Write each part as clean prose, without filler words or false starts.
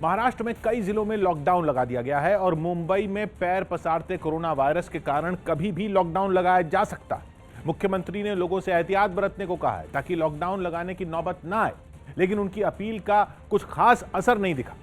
महाराष्ट्र में कई जिलों में लॉकडाउन लगा दिया गया है और मुंबई में पैर पसारते कोरोना वायरस के कारण कभी भी लॉकडाउन लगाया जा सकता है। मुख्यमंत्री ने लोगों से एहतियात बरतने को कहा है ताकि लॉकडाउन लगाने की नौबत ना आए, लेकिन उनकी अपील का कुछ खास असर नहीं दिखा।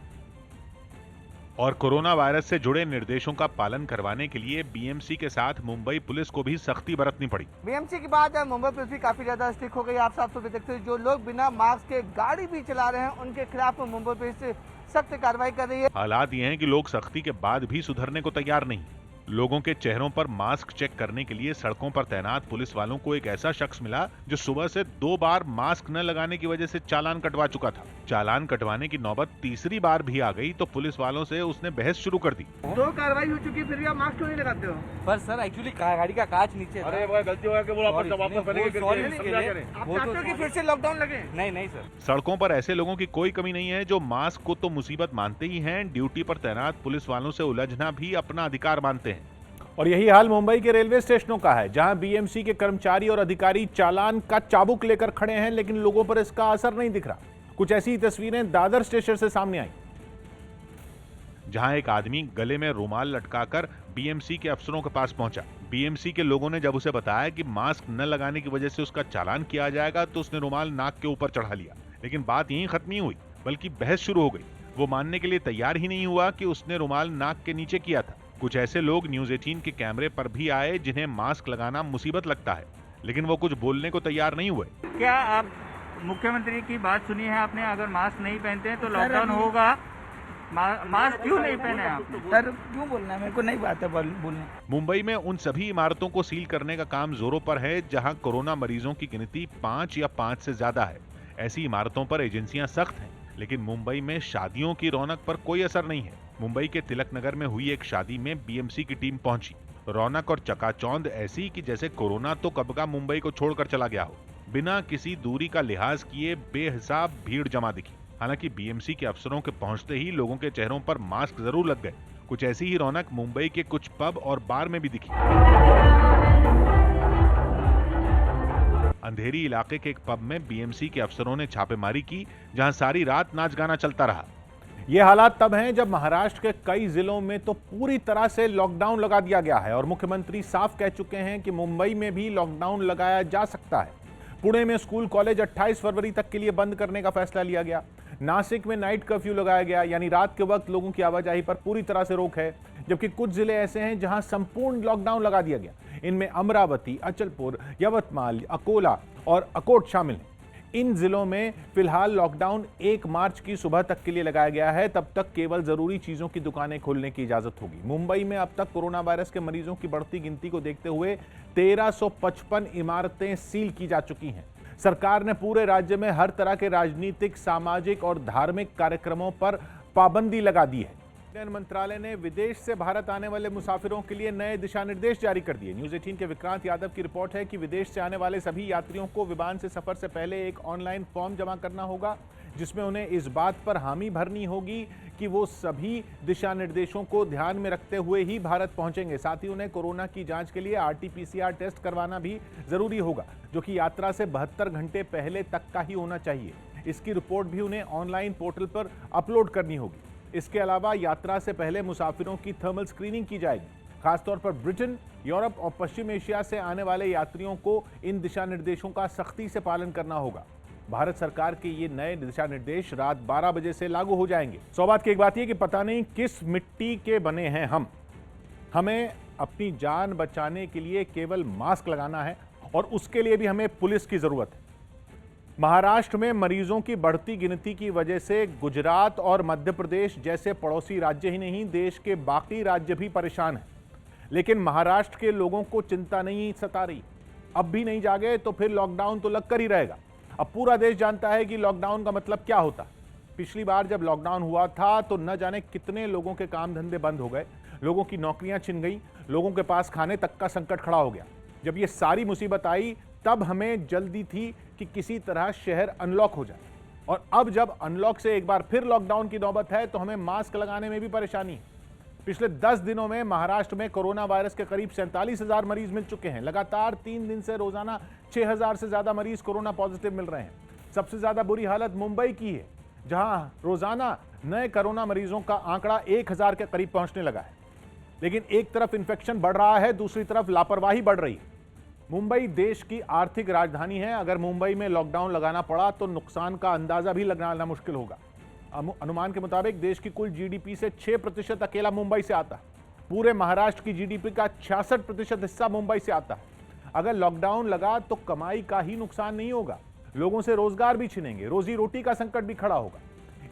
और कोरोना वायरस से जुड़े निर्देशों का पालन करवाने के लिए बीएमसी के साथ मुंबई पुलिस को भी सख्ती बरतनी पड़ी। बीएमसी की बात है, मुंबई पुलिस भी काफी ज्यादा स्ट्रिक्ट हो गई। आप साफ तौर पर देखते हैं जो लोग बिना मास्क के गाड़ी भी चला रहे हैं उनके खिलाफ मुंबई पुलिस सख्त कार्रवाई कर रही है। हालात ये हैं कि लोग सख्ती के बाद भी सुधरने को तैयार नहीं। लोगों के चेहरों पर मास्क चेक करने के लिए सड़कों पर तैनात पुलिस वालों को एक ऐसा शख्स मिला जो सुबह से 2 बार मास्क न लगाने की वजह से चालान कटवा चुका था। चालान कटवाने की नौबत तीसरी बार भी आ गई तो पुलिस वालों से उसने बहस शुरू कर दी। 2 कार्रवाई हो चुकी है, फिर भी आप मास्क क्यों नहीं लगाते हो? पर सर एक्चुअली गाड़ी का कांच नीचे था। अरे गलती हो गया कि वो वापस करेंगे। आप चाहते हो कि फिर से लॉकडाउन लगे? नहीं सर। सड़कों पर ऐसे लोगों की कोई कमी नहीं है जो मास्क को तो मुसीबत मानते ही हैं, ड्यूटी पर तैनात पुलिस वालों से उलझना भी अपना अधिकार मानते हैं। और यही हाल मुंबई के रेलवे स्टेशनों का है, जहां बीएमसी के कर्मचारी और अधिकारी चालान का चाबुक लेकर खड़े हैं, लेकिन लोगों पर इसका असर नहीं दिख रहा। कुछ ऐसी तस्वीरें दादर स्टेशन से सामने आई, जहां एक आदमी गले में रुमाल लटकाकर बीएमसी के अफसरों के पास पहुंचा। बीएमसी के लोगों ने जब उसे बताया कि मास्क न लगाने की वजह से उसका चालान किया जाएगा तो उसने रुमाल नाक के ऊपर चढ़ा लिया। लेकिन बात यहीं खत्म नहीं हुई, बल्कि बहस शुरू हो गई। वो मानने के लिए तैयार ही नहीं हुआ कि उसने रुमाल नाक के नीचे किया था। कुछ ऐसे लोग न्यूज़ 18 के कैमरे पर भी आए जिन्हें मास्क लगाना मुसीबत लगता है, लेकिन वो कुछ बोलने को तैयार नहीं हुए। क्या आप मुख्यमंत्री की बात सुनी है आपने? अगर मास्क नहीं पहनते हैं तो लॉकडाउन होगा। मास्क क्यों नहीं पहने आपने? सर क्यों बोलना है, मेरे को नहीं बात है बोलने। मुंबई में उन सभी इमारतों को सील करने का काम जोरों पर है जहां कोरोना मरीजों की गिनती 5 या 5 से ज्यादा है। ऐसी इमारतों पर एजेंसियां सख्त हैं, लेकिन मुंबई में शादियों की रौनक पर कोई असर नहीं है। मुंबई के तिलक नगर में हुई एक शादी में बीएमसी की टीम पहुंची। रौनक और चकाचौंध ऐसी कि जैसे कोरोना तो कब का मुंबई को छोड़कर चला गया हो। बिना किसी दूरी का लिहाज किए बेहिसाब भीड़ जमा दिखी। हालांकि बीएमसी के अफसरों के पहुंचते ही लोगों के चेहरों पर मास्क जरूर लग गए। कुछ ऐसी ही रौनक मुंबई के कुछ पब और बार में भी दिखी। अंधेरी इलाके के एक पब में बीएमसी के अफसरों ने छापेमारी की, जहां सारी रात नाच गाना चलता रहा। ये हालात तब हैं जब महाराष्ट्र के कई जिलों में तो पूरी तरह से लॉकडाउन लगा दिया गया है और मुख्यमंत्री साफ कह चुके हैं कि मुंबई में भी लॉकडाउन लगाया जा सकता है। पुणे में स्कूल कॉलेज 28 फरवरी तक के लिए बंद करने का फैसला लिया गया। नासिक में नाइट कर्फ्यू लगाया गया, यानी रात के वक्त लोगों की आवाजाही पर पूरी तरह से रोक है। जबकि कुछ जिले ऐसे हैं जहां संपूर्ण लॉकडाउन लगा दिया गया। इनमें अमरावती, अचलपुर, यवतमाल, अकोला और अकोट शामिल हैं। इन जिलों में फिलहाल लॉकडाउन 1 मार्च की सुबह तक के लिए लगाया गया है। तब तक केवल जरूरी चीजों की दुकानें खोलने की इजाजत होगी। मुंबई में अब तक कोरोना वायरस के मरीजों की बढ़ती गिनती को देखते हुए 1355 इमारतें सील की जा चुकी हैं। सरकार ने पूरे राज्य में हर तरह के राजनीतिक, सामाजिक और धार्मिक कार्यक्रमों पर पाबंदी लगा दी है। उड्डयन मंत्रालय ने विदेश से भारत आने वाले मुसाफिरों के लिए नए दिशा निर्देश जारी कर दिए। न्यूज़ 18 के विक्रांत यादव की रिपोर्ट है कि विदेश से आने वाले सभी यात्रियों को विमान से सफर से पहले एक ऑनलाइन फॉर्म जमा करना होगा, जिसमें उन्हें इस बात पर हामी भरनी होगी कि वो सभी दिशा निर्देशों को ध्यान में रखते हुए ही भारत पहुंचेंगे। साथ ही उन्हें कोरोना की जांच के लिए RT-PCR टेस्ट करवाना भी जरूरी होगा, जो कि यात्रा से 72 घंटे पहले तक का ही होना चाहिए। इसकी रिपोर्ट भी उन्हें ऑनलाइन पोर्टल पर अपलोड करनी होगी। इसके अलावा यात्रा से पहले मुसाफिरों की थर्मल स्क्रीनिंग की जाएगी। खासतौर पर ब्रिटेन, यूरोप और पश्चिम एशिया से आने वाले यात्रियों को इन दिशा निर्देशों का सख्ती से पालन करना होगा। भारत सरकार के ये नए दिशा निर्देश रात 12 बजे से लागू हो जाएंगे। सौभाग्य की एक बात यह कि पता नहीं किस मिट्टी के बने हैं हम। हमें अपनी जान बचाने के लिए केवल मास्क लगाना है और उसके लिए भी हमें पुलिस की जरूरत है। महाराष्ट्र में मरीजों की बढ़ती गिनती की वजह से गुजरात और मध्य प्रदेश जैसे पड़ोसी राज्य ही नहीं, देश के बाकी राज्य भी परेशान हैं। लेकिन महाराष्ट्र के लोगों को चिंता नहीं सता रही। अब भी नहीं जागे तो फिर लॉकडाउन तो लगकर ही रहेगा। अब पूरा देश जानता है कि लॉकडाउन का मतलब क्या होता। पिछली बार जब लॉकडाउन हुआ था तो न जाने कितने लोगों के काम धंधे बंद हो गए, लोगों की नौकरियां छिन गई, लोगों के पास खाने तक का संकट खड़ा हो गया। जब ये सारी मुसीबत आई तब हमें जल्दी थी कि किसी तरह शहर अनलॉक हो जाए, और अब जब अनलॉक से एक बार फिर लॉकडाउन की नौबत है तो हमें मास्क लगाने में भी परेशानी है। पिछले 10 दिनों में महाराष्ट्र में कोरोना वायरस के करीब 47,000 मरीज मिल चुके हैं। लगातार 3 दिन से रोजाना 6,000 से ज्यादा मरीज कोरोना पॉजिटिव मिल रहे हैं। सबसे ज्यादा बुरी हालत मुंबई की है, जहां रोजाना नए कोरोना मरीजों का आंकड़ा 1000 के करीब पहुंचने लगा है। लेकिन एक तरफ इन्फेक्शन बढ़ रहा है, दूसरी तरफ लापरवाही बढ़ रही है। मुंबई देश की आर्थिक राजधानी है। अगर मुंबई में लॉकडाउन लगाना पड़ा तो नुकसान का अंदाजा भी लगाना मुश्किल होगा। अनुमान के मुताबिक देश की कुल जीडीपी से 6% अकेला मुंबई से आता है। पूरे महाराष्ट्र की जीडीपी का 66% हिस्सा मुंबई से आता है। अगर लॉकडाउन लगा तो कमाई का ही नुकसान नहीं होगा, लोगों से रोजगार भी छिनेंगे, रोजी रोटी का संकट भी खड़ा होगा।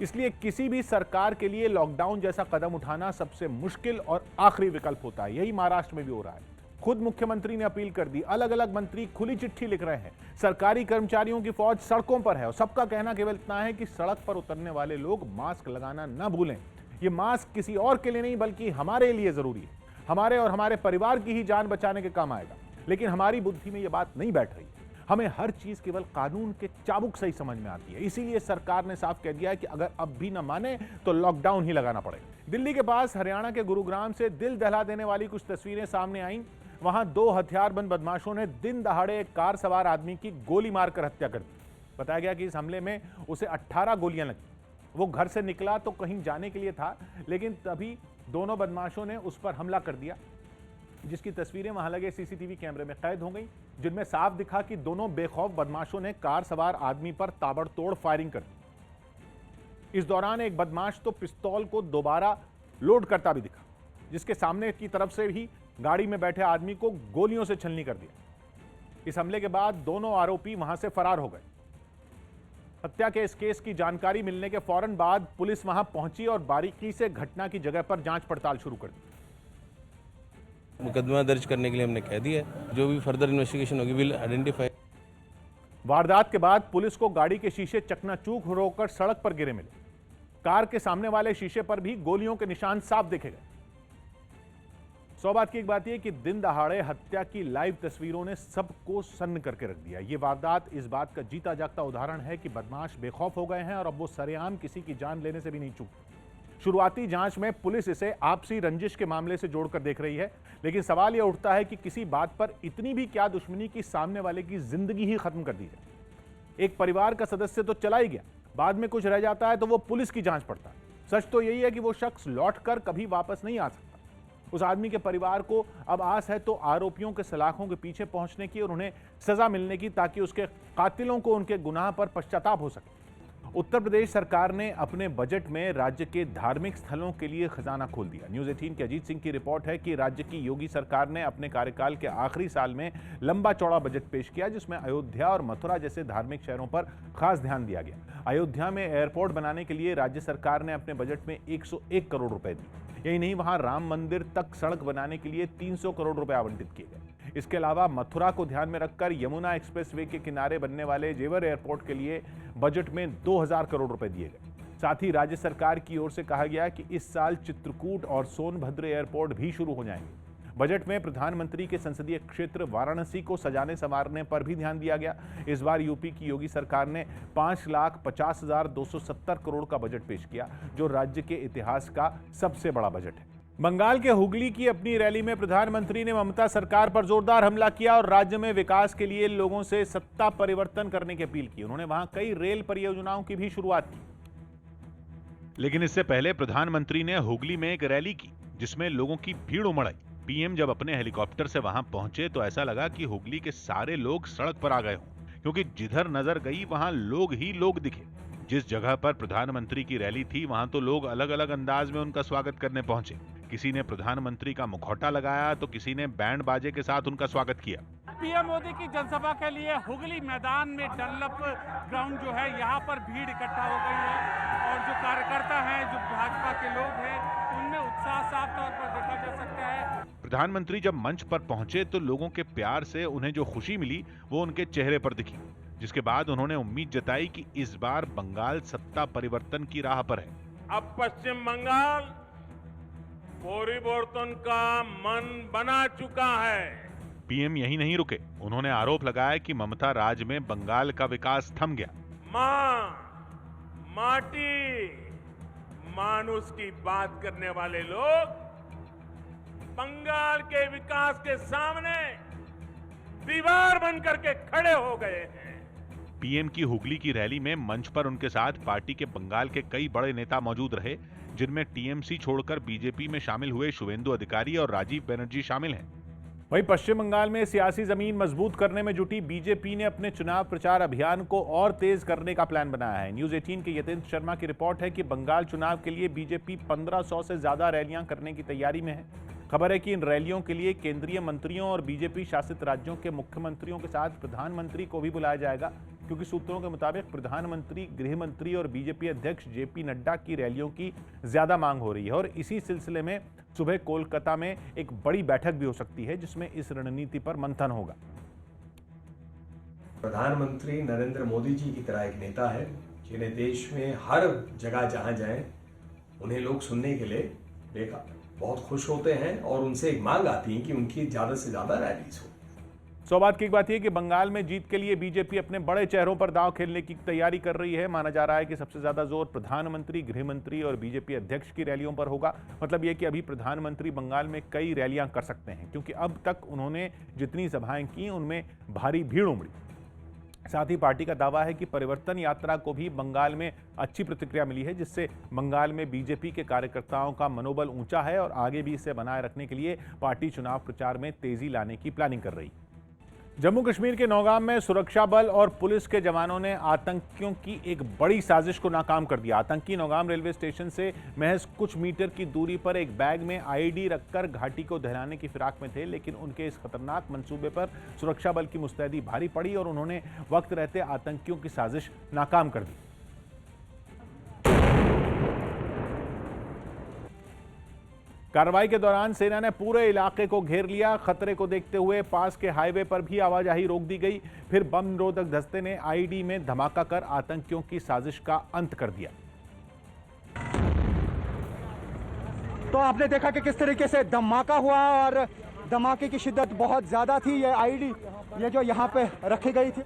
इसलिए किसी भी सरकार के लिए लॉकडाउन जैसा कदम उठाना सबसे मुश्किल और आखिरी विकल्प होता है। यही महाराष्ट्र में भी हो रहा है। खुद मुख्यमंत्री ने अपील कर दी, अलग अलग मंत्री खुली चिट्ठी लिख रहे हैं। सरकारी कर्मचारियों की फौज सड़कों पर है और सबका कहना केवल इतना है कि सड़क पर उतरने वाले लोग मास्क लगाना न भूलें। ये मास्क किसी और के लिए नहीं बल्कि हमारे लिए जरूरी है। हमारे और हमारे परिवार की ही जान बचाने के काम आएगा। लेकिन हमारी बुद्धि में ये बात नहीं बैठ रही। हमें हर चीज केवल कानून के चाबुक से ही समझ में आती है। इसीलिए सरकार ने साफ कह दिया है कि अगर अब भी न माने तो लॉकडाउन ही लगाना पड़ेगा। दिल्ली के पास हरियाणा के गुरुग्राम से दिल दहला देने वाली कुछ तस्वीरें सामने आईं। वहां 2 हथियारबंद बदमाशों ने दिन दहाड़े एक कार सवार आदमी की गोली मारकर हत्या कर दी। बताया गया कि इस हमले में उसे 18 गोलियां लगी। वो घर से निकला तो कहीं जाने के लिए था, लेकिन तभी दोनों बदमाशों ने उस पर हमला कर दिया, जिसकी तस्वीरें वहां लगे सीसीटीवी कैमरे में कैद हो गई, जिनमें साफ दिखा कि दोनों बेखौफ बदमाशों ने कार सवार आदमी पर ताबड़तोड़ फायरिंग कर दी। इस दौरान एक बदमाश तो पिस्तौल को दोबारा लोड करता भी दिखा, जिसके सामने की तरफ से ही गाड़ी में बैठे आदमी को गोलियों से छलनी कर दिया। इस हमले के बाद दोनों आरोपी वहां से फरार हो गए। हत्या के इस केस की जानकारी मिलने के फौरन बाद पुलिस वहां पहुंची और बारीकी से घटना की जगह पर जांच पड़ताल शुरू कर दी। मुकदमा दर्ज करने के लिए हमने कह दिया है। जो भी फर्दर इन्वेस्टिगेशन होगी विल आइडेंटिफाई। वारदात के बाद पुलिस को गाड़ी के शीशे चकनाचूर होकर सड़क पर गिरे मिले। कार के सामने वाले शीशे पर भी गोलियों के निशान साफ देखे गए। सौभाग्य की एक बात यह कि दिन दहाड़े हत्या की लाइव तस्वीरों ने सबको सन्न करके रख दिया। यह वारदात इस बात का जीता जागता उदाहरण है कि बदमाश बेखौफ हो गए हैं और अब वो सरेआम किसी की जान लेने से भी नहीं चूकते। शुरुआती जांच में पुलिस इसे आपसी रंजिश के मामले से जोड़कर देख रही है, लेकिन सवाल यह उठता है कि किसी बात पर इतनी भी क्या दुश्मनी की सामने वाले की जिंदगी ही खत्म कर दी जाए। एक परिवार का सदस्य तो चला ही गया, बाद में कुछ रह जाता है तो वो पुलिस की जांच पड़ता है। सच तो यही है कि वो शख्स लौटकर कभी वापस नहीं आ सकता। उस आदमी के परिवार को अब आस है तो आरोपियों के सलाखों के पीछे पहुंचने की और उन्हें सजा मिलने की, ताकि उसके कातिलों को उनके गुनाह पर पश्चाताप हो सके। उत्तर प्रदेश सरकार ने अपने बजट में राज्य के धार्मिक स्थलों के लिए खजाना खोल दिया। न्यूज़ 18 के अजीत सिंह की रिपोर्ट है कि राज्य की योगी सरकार ने अपने कार्यकाल के आखिरी साल में लंबा चौड़ा बजट पेश किया, जिसमें अयोध्या और मथुरा जैसे धार्मिक शहरों पर खास ध्यान दिया गया। अयोध्या में एयरपोर्ट बनाने के लिए राज्य सरकार ने अपने बजट में 101 करोड़ रुपए दिए। यही नहीं, वहां राम मंदिर तक सड़क बनाने के लिए 300 करोड़ रुपए आवंटित किए गए। इसके अलावा मथुरा को ध्यान में रखकर यमुना एक्सप्रेसवे के किनारे बनने वाले जेवर एयरपोर्ट के लिए बजट में 2000 करोड़ रुपए दिए गए। साथ ही राज्य सरकार की ओर से कहा गया कि इस साल चित्रकूट और सोनभद्र एयरपोर्ट भी शुरू हो जाएंगे। बजट में प्रधानमंत्री के संसदीय क्षेत्र वाराणसी को सजाने संवारने पर भी ध्यान दिया गया। इस बार यूपी की योगी सरकार ने 5,50,270 करोड़ का बजट पेश किया, जो राज्य के इतिहास का सबसे बड़ा बजट है। बंगाल के हुगली की अपनी रैली में प्रधानमंत्री ने ममता सरकार पर जोरदार हमला किया और राज्य में विकास के लिए लोगों से सत्ता परिवर्तन करने की अपील की। उन्होंने वहां कई रेल परियोजनाओं की भी शुरुआत की। लेकिन इससे पहले प्रधानमंत्री ने हुगली में एक रैली की, जिसमें लोगों की भीड़ उमड़ आई। पीएम जब अपने हेलीकॉप्टर से वहां पहुंचे तो ऐसा लगा कि हुगली के सारे लोग सड़क पर आ गए हों, क्योंकि जिधर नजर गई वहां लोग ही लोग दिखे। जिस जगह पर प्रधानमंत्री की रैली थी वहां तो लोग अलग अलग अंदाज में उनका स्वागत करने पहुंचे। किसी ने प्रधानमंत्री का मुखौटा लगाया तो किसी ने बैंड बाजे के साथ उनका स्वागत किया। पीएम मोदी की जनसभा के लिए हुगली मैदान में डनलप ग्राउंड जो है, यहाँ पर भीड़ इकट्ठा हो गई है और जो कार्यकर्ता हैं, जो भाजपा के लोग हैं, उनमें उत्साह साफ तौर पर देखा जा सकता है। प्रधानमंत्री जब मंच पर पहुंचे तो लोगों के प्यार से उन्हें जो खुशी मिली वो उनके चेहरे पर दिखी, जिसके बाद उन्होंने उम्मीद जताई कि इस बार बंगाल सत्ता परिवर्तन की राह पर है। अब पश्चिम बंगाल परिवर्तन का मन बना चुका है। पीएम यही नहीं रुके, उन्होंने आरोप लगाया कि ममता राज में बंगाल का विकास थम गया। मां, माटी, मानुष की बात करने वाले लोग बंगाल के विकास के सामने दीवार बनकर के खड़े हो गए हैं। पीएम की हुगली की रैली में मंच पर उनके साथ पार्टी के बंगाल के कई बड़े नेता मौजूद रहे, जिनमें टीएमसी छोड़कर बीजेपी में शामिल हुए शुवेंदु अधिकारी और राजीव बनर्जी शामिल हैं। वहीं पश्चिम बंगाल में सियासी जमीन मजबूत करने में जुटी बीजेपी ने अपने चुनाव प्रचार अभियान को और तेज करने का प्लान बनाया है। न्यूज 18 के यतेंद्र शर्मा की रिपोर्ट है कि बंगाल चुनाव के लिए बीजेपी 1500 से ज्यादा रैलियां करने की तैयारी में है। खबर है कि इन रैलियों के लिए केंद्रीय मंत्रियों और बीजेपी शासित राज्यों के मुख्यमंत्रियों के साथ प्रधानमंत्री को भी बुलाया जाएगा, क्योंकि सूत्रों के मुताबिक प्रधानमंत्री, गृह मंत्री और बीजेपी अध्यक्ष जेपी नड्डा की रैलियों की ज्यादा मांग हो रही है। और इसी सिलसिले में सुबह कोलकाता में एक बड़ी बैठक भी हो सकती है, जिसमें इस रणनीति पर मंथन होगा। प्रधानमंत्री नरेंद्र मोदी जी की तरह एक नेता है, जिन्हें देश में हर जगह जहां जाएं उन्हें लोग सुनने के लिए बहुत खुश होते हैं और उनसे एक मांग आती है कि उनकी ज्यादा से ज्यादा रैलीज हो। सौभाग्य की बात यह कि बंगाल में जीत के लिए बीजेपी अपने बड़े चेहरों पर दांव खेलने की तैयारी कर रही है। माना जा रहा है कि सबसे ज्यादा जोर प्रधानमंत्री, गृह मंत्री और बीजेपी अध्यक्ष की रैलियों पर होगा। मतलब यह कि अभी प्रधानमंत्री बंगाल में कई रैलियां कर सकते हैं, क्योंकि अब तक उन्होंने जितनी सभाएं की उनमें भारी भीड़ उमड़ी। साथ ही पार्टी का दावा है कि परिवर्तन यात्रा को भी बंगाल में अच्छी प्रतिक्रिया मिली है, जिससे बंगाल में बीजेपी के कार्यकर्ताओं का मनोबल ऊंचा है और आगे भी इसे बनाए रखने के लिए पार्टी चुनाव प्रचार में तेजी लाने की प्लानिंग कर रही है। जम्मू कश्मीर के नौगाम में सुरक्षा बल और पुलिस के जवानों ने आतंकियों की एक बड़ी साजिश को नाकाम कर दिया। आतंकी नौगाम रेलवे स्टेशन से महज कुछ मीटर की दूरी पर एक बैग में आईडी रखकर घाटी को दहलाने की फिराक में थे, लेकिन उनके इस खतरनाक मंसूबे पर सुरक्षा बल की मुस्तैदी भारी पड़ी और उन्होंने वक्त रहते आतंकियों की साजिश नाकाम कर दी। कार्रवाई के दौरान सेना ने पूरे इलाके को घेर लिया। खतरे को देखते हुए पास के हाईवे पर भी आवाजाही रोक दी गई। फिर बम निरोधक दस्ते ने आईडी में धमाका कर आतंकियों की साजिश का अंत कर दिया। तो आपने देखा कि किस तरीके से धमाका हुआ और धमाके की शिद्दत बहुत ज्यादा थी। ये आईडी ये जो यहाँ पे रखी गई थी,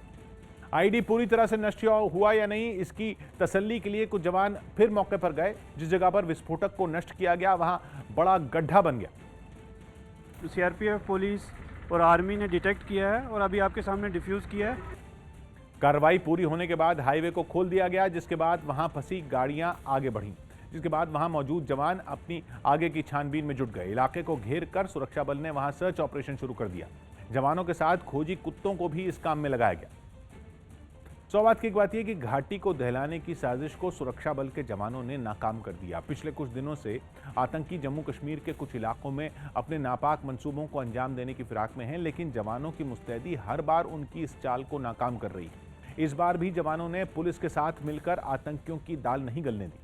आईडी पूरी तरह से नष्ट हुआ या नहीं, इसकी तसल्ली के लिए कुछ जवान फिर मौके पर गए। जिस जगह पर विस्फोटक को नष्ट किया गया वहां बड़ा गड्ढा बन गया। सीआरपीएफ, पुलिस और आर्मी ने डिटेक्ट किया है और अभी आपके सामने डिफ्यूज किया है। कार्रवाई पूरी होने के बाद हाईवे को खोल दिया गया, जिसके बाद वहां फंसी गाड़ियां आगे बढ़ीं, जिसके बाद वहां मौजूद जवान अपनी आगे की छानबीन में जुट गए। इलाके को घेर कर सुरक्षा बल ने वहां सर्च ऑपरेशन शुरू कर दिया। जवानों के साथ खोजी कुत्तों को भी इस काम में लगाया गया। सौभाग्य की बात यह कि घाटी को दहलाने की साजिश को सुरक्षा बल के जवानों ने नाकाम कर दिया। पिछले कुछ दिनों से आतंकी जम्मू कश्मीर के कुछ इलाकों में अपने नापाक मंसूबों को अंजाम देने की फिराक में हैं, लेकिन जवानों की मुस्तैदी हर बार उनकी इस चाल को नाकाम कर रही है। इस बार भी जवानों ने पुलिस के साथ मिलकर आतंकियों की दाल नहीं गलने दी।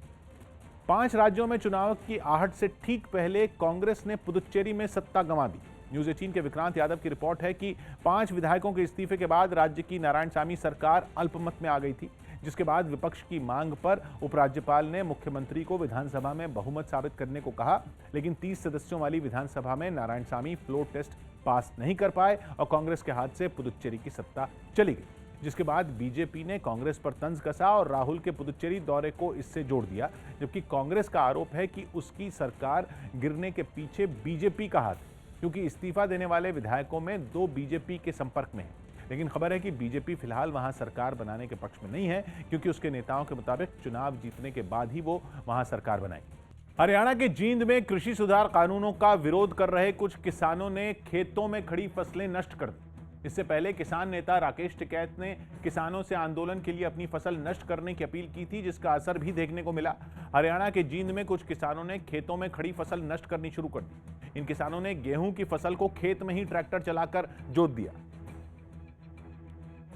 5 राज्यों में चुनाव की आहट से ठीक पहले कांग्रेस ने पुदुच्चेरी में सत्ता गंवा दी। न्यूज 18 के विक्रांत यादव की रिपोर्ट है कि 5 विधायकों के इस्तीफे के बाद राज्य की नारायणसामी सरकार अल्पमत में आ गई थी, जिसके बाद विपक्ष की मांग पर उपराज्यपाल ने मुख्यमंत्री को विधानसभा में बहुमत साबित करने को कहा, लेकिन 30 सदस्यों वाली विधानसभा में नारायणसामी फ्लोर टेस्ट पास नहीं कर पाए और कांग्रेस के हाथ से पुदुच्चेरी की सत्ता चली गई। जिसके बाद बीजेपी ने कांग्रेस पर तंज कसा और राहुल के पुदुच्चेरी दौरे को इससे जोड़ दिया, जबकि कांग्रेस का आरोप है कि उसकी सरकार गिरने के पीछे बीजेपी का हाथ, क्योंकि इस्तीफा देने वाले विधायकों में 2 बीजेपी के संपर्क में हैं। लेकिन खबर है कि बीजेपी फिलहाल वहां सरकार बनाने के पक्ष में नहीं है, क्योंकि उसके नेताओं के मुताबिक चुनाव जीतने के बाद ही वो वहां सरकार बनाएगी। हरियाणा के जींद में कृषि सुधार कानूनों का विरोध कर रहे कुछ किसानों ने खेतों में खड़ी फसलें नष्ट कर दी। इससे पहले किसान नेता राकेश टिकैत ने किसानों से आंदोलन के लिए अपनी फसल नष्ट करने की अपील की थी, जिसका असर भी देखने को मिला। हरियाणा के जींद में कुछ किसानों ने खेतों में खड़ी फसल नष्ट करनी शुरू कर दी। इन किसानों ने गेहूं की फसल को खेत में ही ट्रैक्टर चलाकर जोत दिया।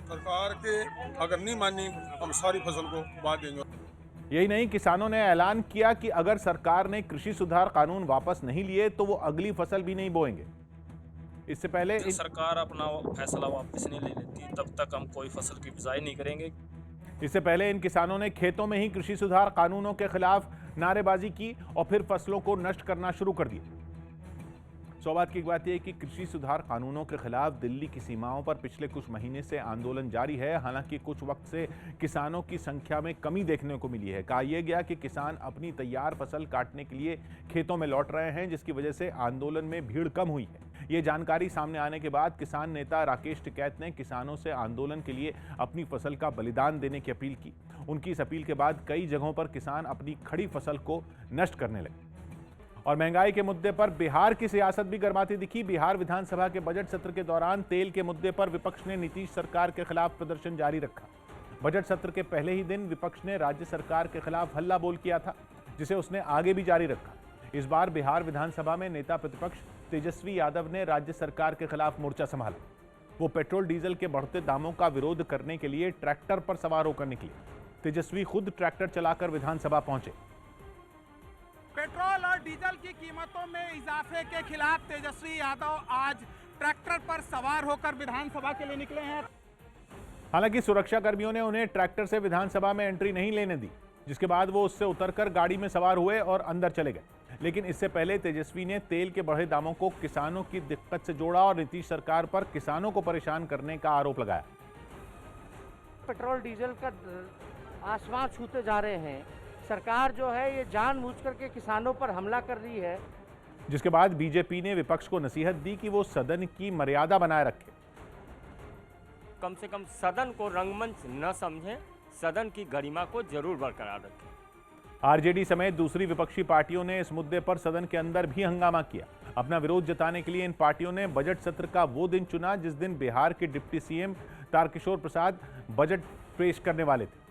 सरकार के अगर नहीं मानी हम सारी फसल को बांट देंगे। यही नहीं, किसानों ने ऐलान किया कि अगर सरकार ने कृषि सुधार कानून वापस नहीं लिए तो वो अगली फसल भी नहीं बोएंगे। इससे पहले सरकार अपना फैसला वापस नहीं ले लेती तब तक हम कोई फसल की बिजाई नहीं करेंगे। इससे पहले इन किसानों ने खेतों में ही कृषि सुधार कानूनों के खिलाफ नारेबाजी की और फिर फसलों को नष्ट करना शुरू कर दिया। सौभाग्य की बात यह है कि कृषि सुधार कानूनों के खिलाफ दिल्ली की सीमाओं पर पिछले कुछ महीने से आंदोलन जारी है। हालांकि कुछ वक्त से किसानों की संख्या में कमी देखने को मिली है। कहा यह गया कि किसान अपनी तैयार फसल काटने के लिए खेतों में लौट रहे हैं, जिसकी वजह से आंदोलन में भीड़ कम हुई है। ये जानकारी सामने आने के बाद किसान नेता राकेश टिकैत ने किसानों से आंदोलन के लिए अपनी फसल का बलिदान देने की अपील की। उनकी इस अपील के बाद कई जगहों पर किसान अपनी खड़ी फसल को नष्ट करने लगे। और महंगाई के मुद्दे पर बिहार की सियासत भी गर्माती दिखी। बिहार विधानसभा के बजट सत्र के दौरान तेल के मुद्दे पर विपक्ष ने नीतीश सरकार के खिलाफ प्रदर्शन जारी रखा। बजट सत्र के पहले ही दिन विपक्ष ने राज्य सरकार के खिलाफ हल्ला बोल किया था, जिसे उसने आगे भी जारी रखा। इस बार बिहार विधानसभा में नेता प्रतिपक्ष तेजस्वी यादव ने राज्य सरकार के खिलाफ मोर्चा संभाला। वो पेट्रोल डीजल के बढ़ते दामों का विरोध करने के लिए ट्रैक्टर पर सवार होकर निकले। तेजस्वी खुद ट्रैक्टर चलाकर विधानसभा पहुंचे। पेट्रोल और डीजल की कीमतों में इजाफे के खिलाफ तेजस्वी यादव आज ट्रैक्टर पर सवार होकर विधानसभा के लिए निकले हैं। हालांकि सुरक्षा कर्मियों ने उन्हें ट्रैक्टर से विधानसभा में एंट्री नहीं लेने दी, जिसके बाद वो उससे उतरकर गाड़ी में सवार हुए और अंदर चले गए। लेकिन इससे पहले तेजस्वी ने तेल के बढ़े दामों को किसानों की दिक्कत से जोड़ा और नीतीश सरकार पर किसानों को परेशान करने का आरोप लगाया। पेट्रोल डीजल का आसमान छूते जा रहे हैं। सरकार जो है ये जानबूझ करके किसानों पर हमला कर रही है। जिसके बाद बीजेपी ने विपक्ष को नसीहत दी कि वो सदन की मर्यादा बनाए रखे। कम से कम सदन को रंगमंच न समझें, सदन की गरिमा को जरूर बरकरार रखें। आरजेडी समेत दूसरी विपक्षी पार्टियों ने इस मुद्दे पर सदन के अंदर भी हंगामा किया। अपना विरोध जताने के लिए इन पार्टियों ने बजट सत्र का वो दिन चुना जिस दिन बिहार के deputy CM Tarkishore Prasad budget पेश करने वाले थे।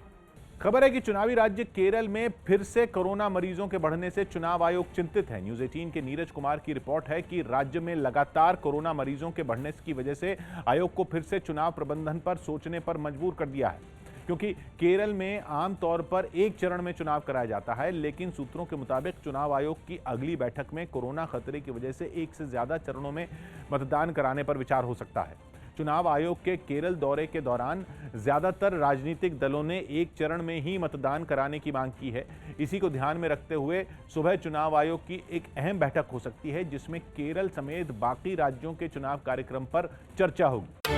खबर है कि चुनावी राज्य केरल में फिर से कोरोना मरीजों के बढ़ने से चुनाव आयोग चिंतित है। न्यूज़ 18 के नीरज कुमार की रिपोर्ट है कि राज्य में लगातार कोरोना मरीजों के बढ़ने की वजह से आयोग को फिर से चुनाव प्रबंधन पर सोचने पर मजबूर कर दिया है। क्योंकि केरल में आमतौर पर एक चरण में चुनाव कराया जाता है, लेकिन सूत्रों के मुताबिक चुनाव आयोग की अगली बैठक में कोरोना खतरे की वजह से एक से ज्यादा चरणों में मतदान कराने पर विचार हो सकता है। चुनाव आयोग के केरल दौरे के दौरान ज्यादातर राजनीतिक दलों ने एक चरण में ही मतदान कराने की मांग की है। इसी को ध्यान में रखते हुए सुबह चुनाव आयोग की एक अहम बैठक हो सकती है, जिसमें केरल समेत बाकी राज्यों के चुनाव कार्यक्रम पर चर्चा होगी।